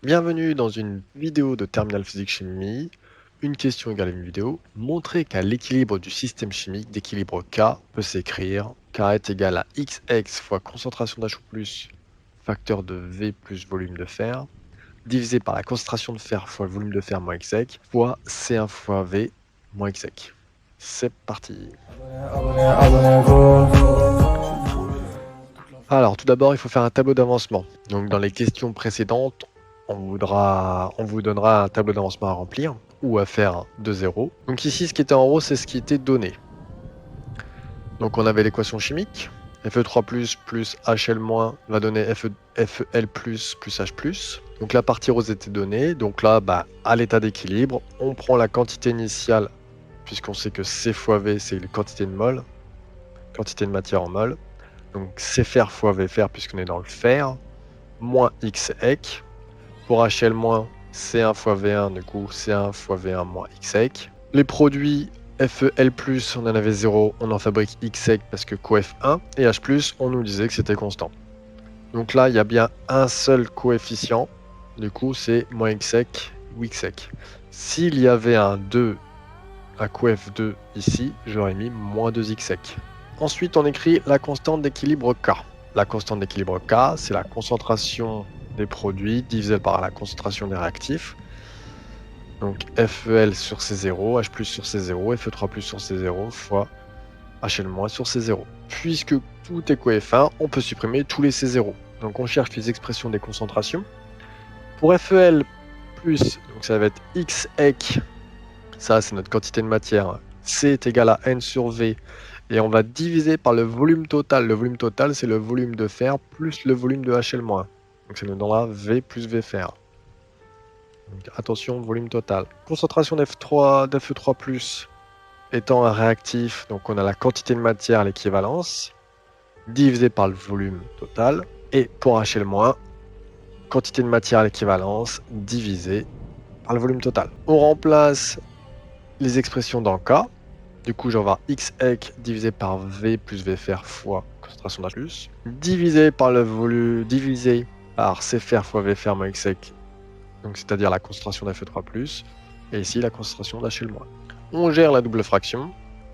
Bienvenue dans une vidéo de Terminal Physique Chimie. Une question égale une vidéo. Montrer qu'à l'équilibre du système chimique d'équilibre K peut s'écrire K est égal à Xx fois concentration d'H facteur de V plus volume de fer, divisé par la concentration de fer fois le volume de fer moins Xsec, fois C1 fois V moins Xsec. C'est parti. Alors, tout d'abord, il faut faire un tableau d'avancement. Donc, dans les questions précédentes, on vous donnera un tableau d'avancement à remplir ou à faire de 0. Donc ici, ce qui était en haut, c'est ce qui était donné. Donc on avait l'équation chimique. Fe3 plus HL- va donner FeL plus H+. Donc la partie rose était donnée. Donc là, à l'état d'équilibre, on prend la quantité initiale, puisqu'on sait que C fois V, c'est la quantité de mol, quantité de matière en mol. Donc Cfer fois Vfer, puisqu'on est dans le fer, moins Xec. Pour HL-, C1 fois V1, du coup C1 fois V1 moins Xec. Les produits FeL+, on en avait 0, on en fabrique Xec parce que coef 1, et H+, on nous disait que c'était constant. Donc là, il y a bien un seul coefficient, du coup c'est moins Xec ou Xec. S'il y avait un 2, un coef 2 ici, j'aurais mis moins 2 Xec. Ensuite, on écrit la constante d'équilibre K. La constante d'équilibre K, c'est la concentration des produits divisé par la concentration des réactifs. Donc FeL sur C0, H+ sur C0, Fe3+ sur C0 fois HL- sur C0. Puisque tout est coef 1, on peut supprimer tous les C0. Donc on cherche les expressions des concentrations. Pour FeL+, donc ça va être Xec, ça c'est notre quantité de matière, C est égal à N sur V, et on va diviser par le volume total. Le volume total, c'est le volume de fer plus le volume de HL-. Donc ça nous donnera V plus V fer. Donc attention, volume total. Concentration d'Fe3+ étant un réactif, donc on a la quantité de matière, l'équivalence, divisé par le volume total. Et pour HL-, quantité de matière, l'équivalence, divisé par le volume total. On remplace les expressions dans K. Du coup, je vais avoir Xec divisé par V plus V fer fois concentration d'H+, divisé par le volume, divisé par C fer fois V fer moins Xec, donc c'est-à-dire la concentration d'Fe3+, et ici la concentration d'HL-. On gère la double fraction.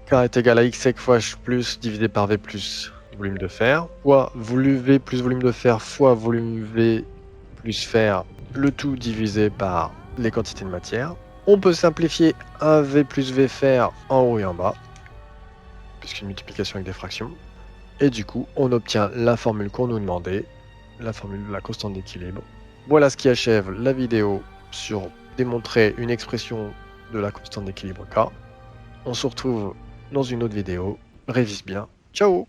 K est égal à Xec fois H+ divisé par V plus volume de fer, fois volume V plus volume de fer fois volume V plus fer, le tout divisé par les quantités de matière. On peut simplifier un V plus V fer en haut et en bas, puisqu'une multiplication avec des fractions. Et du coup, on obtient la formule qu'on nous demandait, la formule de la constante d'équilibre. Voilà ce qui achève la vidéo sur démontrer une expression de la constante d'équilibre K. On se retrouve dans une autre vidéo. Révise bien. Ciao!